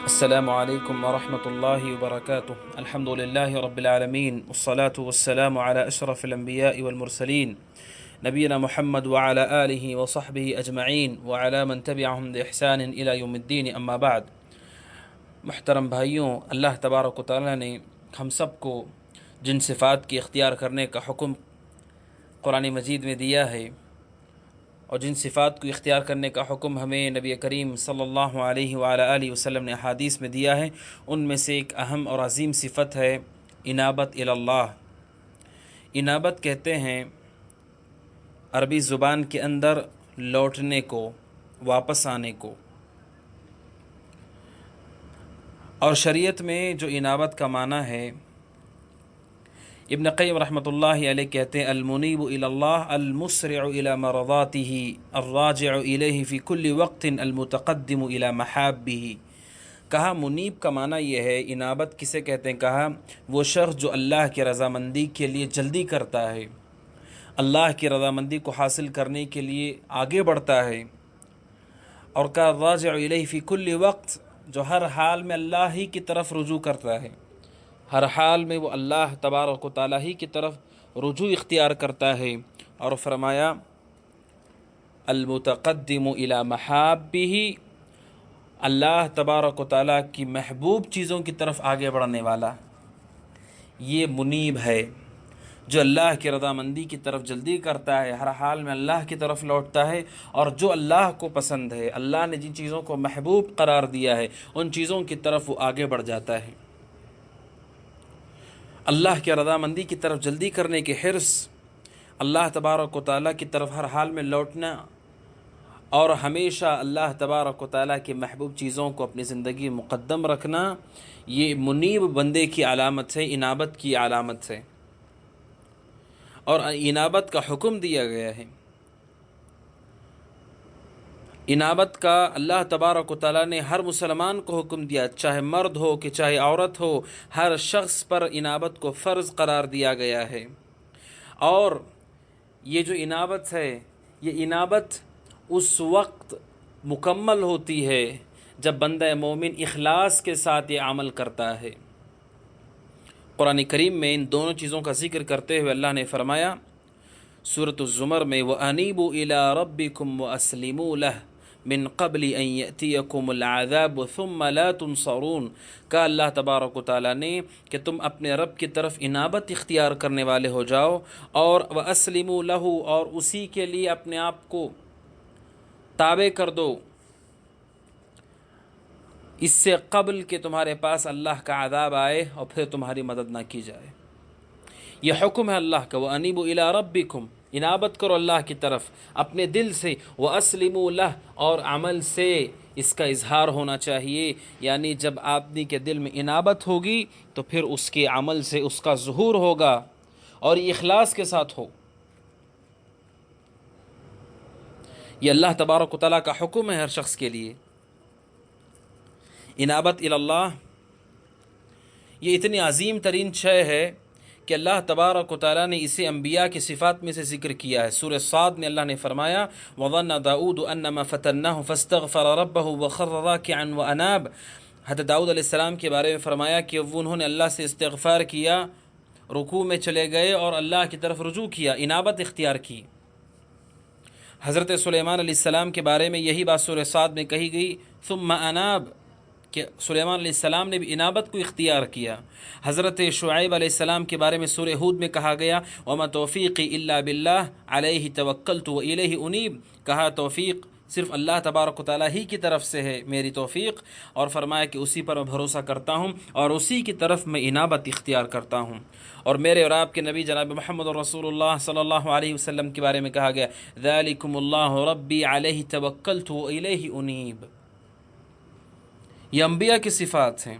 السلام عليكم ورحمة الله وبركاته. الحمد لله رب العالمين، والصلاة والسلام على أشرف الأنبياء والمرسلين نبينا محمد وعلى آله وصحبه أجمعين وعلى من تبعهم بإحسان إلى يوم الدين، أما بعد۔ محترم بھائیوں، اللہ تبارک و تعالیٰ نے ہم سب کو جن صفات کی اختیار کرنے کا حکم قرآن مجید میں دیا ہے اور جن صفات کو اختیار کرنے کا حکم ہمیں نبی کریم صلی اللہ علیہ وآلہ وسلم نے احادیث میں دیا ہے، ان میں سے ایک اہم اور عظیم صفت ہے انابت اللہ۔ انابت کہتے ہیں عربی زبان کے اندر لوٹنے کو، واپس آنے کو، اور شریعت میں جو انابت کا معنی ہے، ابن قیم رحمۃ اللہ علیہ کہتے ہیں المنیب الی اللہ المسرع الی مرضاته الراجع الیہ فی کل وقت المتقدم الی محابہ۔ کہا منیب کا معنی یہ ہے، انابت کسے کہتے ہیں؟ کہا وہ شخص جو اللہ کی رضامندی کے لیے جلدی کرتا ہے، اللہ کی رضامندی کو حاصل کرنے کے لیے آگے بڑھتا ہے، اور کہا راجع الیہ فی کل وقت، جو ہر حال میں اللہ ہی کی طرف رجوع کرتا ہے، ہر حال میں وہ اللہ تبارک و تعالیٰ ہی کی طرف رجوع اختیار کرتا ہے۔ اور فرمایا المتقدم الی محابہ، اللہ تبارک و تعالیٰ کی محبوب چیزوں کی طرف آگے بڑھنے والا، یہ منیب ہے جو اللہ کی رضامندی کی طرف جلدی کرتا ہے، ہر حال میں اللہ کی طرف لوٹتا ہے، اور جو اللہ کو پسند ہے، اللہ نے جن چیزوں کو محبوب قرار دیا ہے، ان چیزوں کی طرف وہ آگے بڑھ جاتا ہے۔ اللہ کی رضامندی کی طرف جلدی کرنے کے حرص، اللہ تبارک و تعالیٰ کی طرف ہر حال میں لوٹنا، اور ہمیشہ اللہ تبارک و تعالیٰ کی محبوب چیزوں کو اپنی زندگی میں مقدم رکھنا، یہ منیب بندے کی علامت ہے، انابت کی علامت ہے، اور انابت کا حکم دیا گیا ہے۔ انابت کا اللہ تبارک و تعالیٰ نے ہر مسلمان کو حکم دیا، چاہے مرد ہو کہ چاہے عورت ہو، ہر شخص پر انابت کو فرض قرار دیا گیا ہے۔ اور یہ جو انابت ہے، یہ انابت اس وقت مکمل ہوتی ہے جب بندہ مومن اخلاص کے ساتھ یہ عمل کرتا ہے۔ قرآن کریم میں ان دونوں چیزوں کا ذکر کرتے ہوئے اللہ نے فرمایا سورۃ الزمر میں وَأَنِيبُوا إِلَىٰ رَبِّكُمْ وَأَسْلِمُوا لَهُ من قبل ان یأتیکم العذاب ثم لا تنصرون۔ کہا اللہ تبارک و تعالیٰ نے کہ تم اپنے رب کی طرف انابت اختیار کرنے والے ہو جاؤ، اور وَأَسْلِمُوا لَهُ، اور اسی کے لیے اپنے آپ کو تابع کر دو، اس سے قبل کہ تمہارے پاس اللہ کا عذاب آئے اور پھر تمہاری مدد نہ کی جائے۔ یہ حکم ہے اللہ کا، وَأَنِيبُوا إِلَىٰ رَبِّكُمْ، انابت کرو اللہ کی طرف اپنے دل سے، وَأَسْلِمُوا لَهُ، اور عمل سے اس کا اظہار ہونا چاہیے، یعنی جب آدمی کے دل میں انابت ہوگی تو پھر اس کے عمل سے اس کا ظہور ہوگا، اور یہ اخلاص کے ساتھ ہو۔ یہ اللہ تبارک و تعالیٰ کا حکم ہے ہر شخص کے لیے۔ انابت اللہ یہ اتنی عظیم ترین شے ہے کہ اللہ تبارک و تعالیٰ نے اسے انبیاء کی صفات میں سے ذکر کیا ہے۔ سورہ صاد میں اللہ نے فرمایا وَظَنَّ دَاؤُودُ أَنَّمَا فَتَنَّاهُ فَاسْتَغْفَرَ رَبَّهُ وَخَرَّ رَاكِعًا وَأَنَابَ۔ حضرت داؤد علیہ السلام کے بارے میں فرمایا کہ انہوں نے اللہ سے استغفار کیا، رکوع میں چلے گئے اور اللہ کی طرف رجوع کیا، انابت اختیار کی۔ حضرت سلیمان علیہ السلام کے بارے میں یہی بات سورہ صاد میں کہی گئی ثم اناب، کہ سلیمان علیہ السلام نے بھی انابت کو اختیار کیا۔ حضرت شعیب علیہ السلام کے بارے میں سورہ ہود میں کہا گیا وَمَا تَوْفِيقِي إِلَّا بِاللَّهِ عَلَيْهِ تَوَكَّلْتُ وَإِلَيْهِ أُنِيبُ، کہا توفیق صرف اللہ تبارک و تعالیٰ ہی کی طرف سے ہے، میری توفیق، اور فرمایا کہ اسی پر میں بھروسہ کرتا ہوں اور اسی کی طرف میں انابت اختیار کرتا ہوں۔ اور میرے اور آپ کے نبی جناب محمد رسول اللہ صلی اللہ علیہ وسلم کے بارے میں کہا گیا ذَلِكُمُ اللَّهُ رَبِّي عَلَيْهِ تَوَكَّلْتُ وَإِلَيْهِ أُنِيبُ۔ یہ انبیاء کی صفات ہیں۔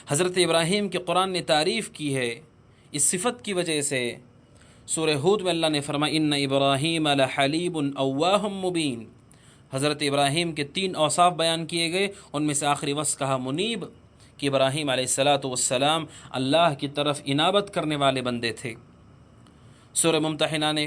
حضرت ابراہیم کی قرآن نے تعریف کی ہے اس صفت کی وجہ سے۔ سورہ ہود میں اللہ نے فرمایا ان ابراہیم لحلیم اواہ مبین۔ حضرت ابراہیم کے 3 اوصاف بیان کیے گئے، ان میں سے آخری وصف کہا منیب، کہ ابراہیم علیہ السلام اللہ کی طرف انابت کرنے والے بندے تھے۔ سورہ ممتحنہ نے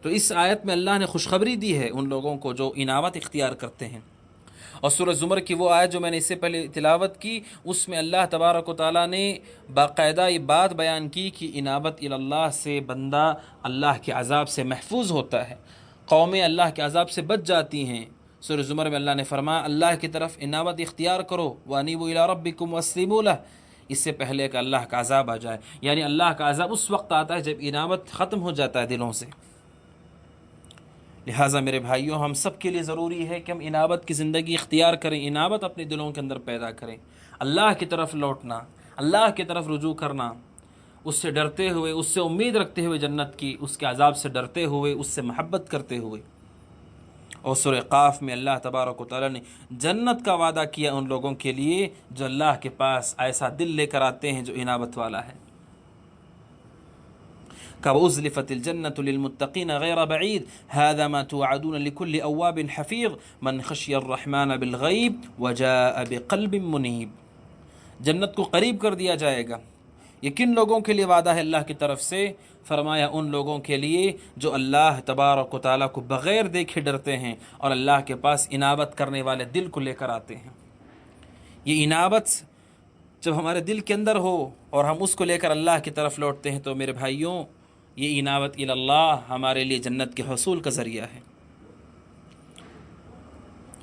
تو اس آیت میں اللہ نے خوشخبری دی ہے ان لوگوں کو جو انابت اختیار کرتے ہیں۔ اور سورہ زمر کی وہ آیت جو میں نے اس سے پہلے تلاوت کی، اس میں اللہ تبارک و تعالیٰ نے باقاعدہ یہ بات بیان کی کہ انابت اللہ سے بندہ اللہ کے عذاب سے محفوظ ہوتا ہے، قومیں اللہ کے عذاب سے بچ جاتی ہیں۔ سورہ زمر میں اللہ نے فرمایا اللہ کی طرف انابت اختیار کرو، وَأَنِيبُوا إِلَىٰ رَبِّكُمْ وَأَسْلِمُوا لَهُ، اس سے پہلے کہ اللہ کا عذاب آ جائے، یعنی اللہ کا عذاب اس وقت آتا ہے جب انابت ختم ہو جاتا ہے دلوں سے۔ لہٰذا میرے بھائیوں، ہم سب کے لیے ضروری ہے کہ ہم انابت کی زندگی اختیار کریں، انابت اپنے دلوں کے اندر پیدا کریں، اللہ کی طرف لوٹنا، اللہ کی طرف رجوع کرنا، اس سے ڈرتے ہوئے، اس سے امید رکھتے ہوئے جنت کی، اس کے عذاب سے ڈرتے ہوئے، اس سے محبت کرتے ہوئے۔ اور سورہ قاف میں اللہ تبارک و تعالیٰ نے جنت کا وعدہ کیا ان لوگوں کے لیے جو اللہ کے پاس ایسا دل لے کر آتے ہیں جو انابت والا ہے۔ وَأُزْلِفَتِ الْجَنَّةُ لِلْمُتَّقِينَ غَيْرَ بَعِيدٍ هَذَا مَا تُوعَدُونَ لِكُلِّ أَوَّابٍ حَفِيظٍ مَنْ خَشِيَ الرَّحْمَنَ بِالْغَيْبِ وَجَاءَ بِقَلْبٍ مُنِيبٍ، جنت کو قریب کر دیا جائے گا۔ یہ کن لوگوں کے لیے وعدہ ہے اللہ کی طرف سے؟ فرمایا ان لوگوں کے لیے جو اللہ تبارک و تعالیٰ کو بغیر دیکھے ڈرتے ہیں اور اللہ کے پاس انابت کرنے والے دل کو لے کر آتے ہیں۔ یہ انابت جب ہمارے دل کے اندر ہو اور ہم اس کو لے کر اللہ کی طرف لوٹتے ہیں تو میرے بھائیوں، یہ انابت اللہ ہمارے لیے جنت کے حصول کا ذریعہ ہے۔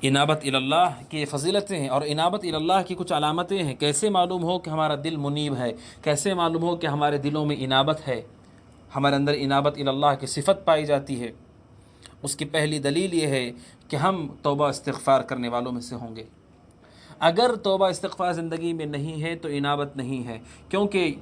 انابت اللہ کی فضیلتیں ہیں اور انابت اللہ کی کچھ علامتیں ہیں۔ کیسے معلوم ہو کہ ہمارا دل منیب ہے؟ کیسے معلوم ہو کہ ہمارے دلوں میں انابت ہے، ہمارے اندر انابت اللہ کی صفت پائی جاتی ہے؟ اس کی پہلی دلیل یہ ہے کہ ہم توبہ استغفار کرنے والوں میں سے ہوں گے۔ اگر توبہ استغفار زندگی میں نہیں ہے تو انابت نہیں ہے، کیونکہ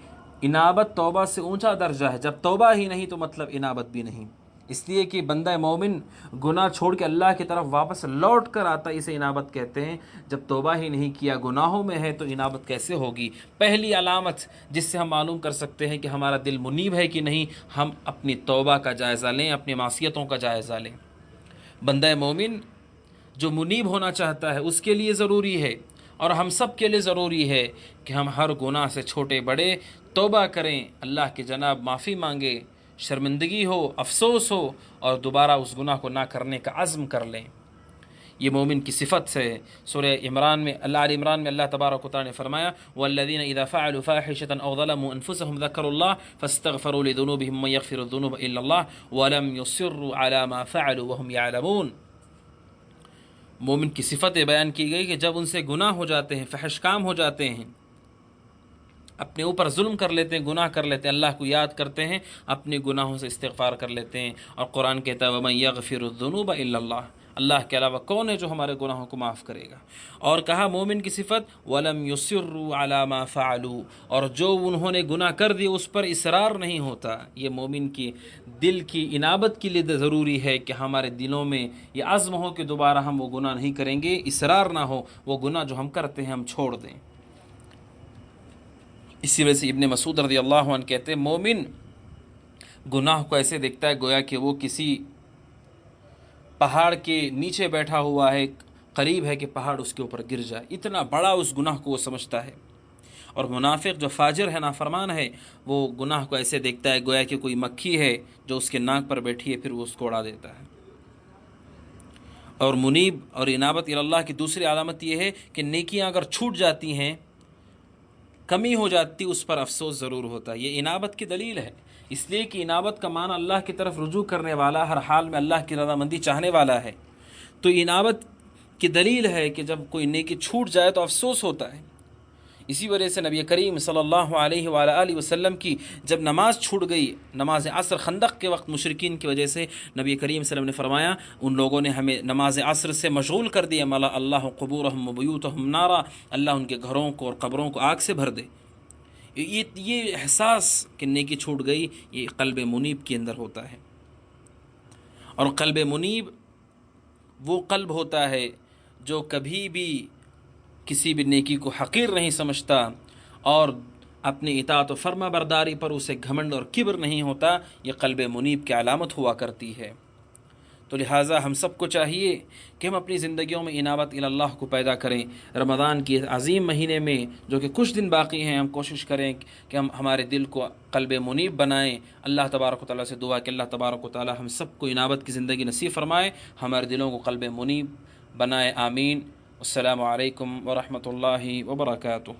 انابت توبہ سے اونچا درجہ ہے۔ جب توبہ ہی نہیں تو مطلب انابت بھی نہیں، اس لیے کہ بندہ مومن گناہ چھوڑ کے اللہ کی طرف واپس لوٹ کر آتا، اسے انابت کہتے ہیں۔ جب توبہ ہی نہیں کیا، گناہوں میں ہے، تو انابت کیسے ہوگی؟ پہلی علامت جس سے ہم معلوم کر سکتے ہیں کہ ہمارا دل منیب ہے کہ نہیں، ہم اپنی توبہ کا جائزہ لیں، اپنی معصیتوں کا جائزہ لیں۔ بندہ مومن جو منیب ہونا چاہتا ہے اس کے لیے ضروری ہے اور ہم سب کے لیے ضروری ہے کہ ہم ہر گناہ سے چھوٹے بڑے توبہ کریں، اللہ کی جناب معافی مانگے، شرمندگی ہو، افسوس ہو اور دوبارہ اس گناہ کو نہ کرنے کا عزم کر لیں۔ یہ مومن کی صفت ہے۔ سورہ عمران میں اللہ تبارک و تعالیٰ نے فرمایا والذین اذا فعلوا فاحشة او ظلموا انفسهم ذکروا اللہ فاستغفروا لذنوبهم من یغفر الذنوب الا اللہ ولم يصروا على ما فعلوا وهم يعلمون۔ مومن کی صفت بیان کی گئی کہ جب ان سے گناہ ہو جاتے ہیں، فحش کام ہو جاتے ہیں، اپنے اوپر ظلم کر لیتے ہیں، گناہ کر لیتے ہیں، اللہ کو یاد کرتے ہیں، اپنے گناہوں سے استغفار کر لیتے ہیں۔ اور قرآن کہتا ہے وَمَن يَغْفِرُ الذُّنُوبَ إِلَّا اللَّهُ، اللہ کے علاوہ کون ہے جو ہمارے گناہوں کو معاف کرے گا؟ اور کہا مومن کی صفت وَلَمْ يُصِرُّوا عَلَى مَا فَعَلُوا، اور جو انہوں نے گناہ کر دی اس پر اصرار نہیں ہوتا۔ یہ مومن کی دل کی انابت کے لیے ضروری ہے کہ ہمارے دلوں میں یہ عزم ہو کہ دوبارہ ہم وہ گناہ نہیں کریں گے، اصرار نہ ہو، وہ گناہ جو ہم کرتے ہیں ہم چھوڑ دیں۔ اسی وجہ سے ابن مسعود رضی اللہ عنہ کہتے ہیں مومن گناہ کو ایسے دیکھتا ہے گویا کہ وہ کسی پہاڑ کے نیچے بیٹھا ہوا ہے، قریب ہے کہ پہاڑ اس کے اوپر گر جائے، اتنا بڑا اس گناہ کو وہ سمجھتا ہے۔ اور منافق جو فاجر ہے، نافرمان ہے، وہ گناہ کو ایسے دیکھتا ہے گویا کہ کوئی مکھی ہے جو اس کے ناک پر بیٹھی ہے، پھر وہ اس کو اڑا دیتا ہے۔ اور منیب اور انابت اللہ کی دوسری علامت یہ ہے کہ نیکیاں اگر چھوٹ جاتی ہیں، کمی ہو جاتی، اس پر افسوس ضرور ہوتا ہے۔ یہ انابت کی دلیل ہے، اس لیے کہ انابت کا معنی اللہ کی طرف رجوع کرنے والا، ہر حال میں اللہ کی رضامندی چاہنے والا ہے۔ تو انابت کی دلیل ہے کہ جب کوئی نیکی چھوٹ جائے تو افسوس ہوتا ہے۔ اسی وجہ سے نبی کریم صلی اللہ علیہ وآلہ وسلم کی جب نماز چھوٹ گئی، نماز عصر خندق کے وقت مشرکین کی وجہ سے، نبی کریم صلی اللہ علیہ وسلم نے فرمایا ان لوگوں نے ہمیں نماز عصر سے مشغول کر دیا، ملا اللہ قبورہم وبیوتہم نارا، اللہ ان کے گھروں کو اور قبروں کو آگ سے بھر دے۔ یہ احساس کہ نیکی چھوٹ گئی، یہ قلب منیب کے اندر ہوتا ہے۔ اور قلب منیب وہ قلب ہوتا ہے جو کبھی بھی کسی بھی نیکی کو حقیر نہیں سمجھتا اور اپنی اطاعت و فرما برداری پر اسے گھمنڈ اور کبر نہیں ہوتا۔ یہ قلب منیب کی علامت ہوا کرتی ہے۔ تو لہٰذا ہم سب کو چاہیے کہ ہم اپنی زندگیوں میں انابت اللہ کو پیدا کریں۔ رمضان کی عظیم مہینے میں جو کہ کچھ دن باقی ہیں، ہم کوشش کریں کہ ہم ہمارے دل کو قلب منیب بنائیں۔ اللہ تبارک و تعالیٰ سے دعا کہ اللہ تبارک و تعالیٰ ہم سب کو انابت کی زندگی نصیب فرمائے، ہمارے دلوں کو قلب منیب بنائے، آمین۔ السلام علیکم ورحمۃ اللہ وبرکاتہ۔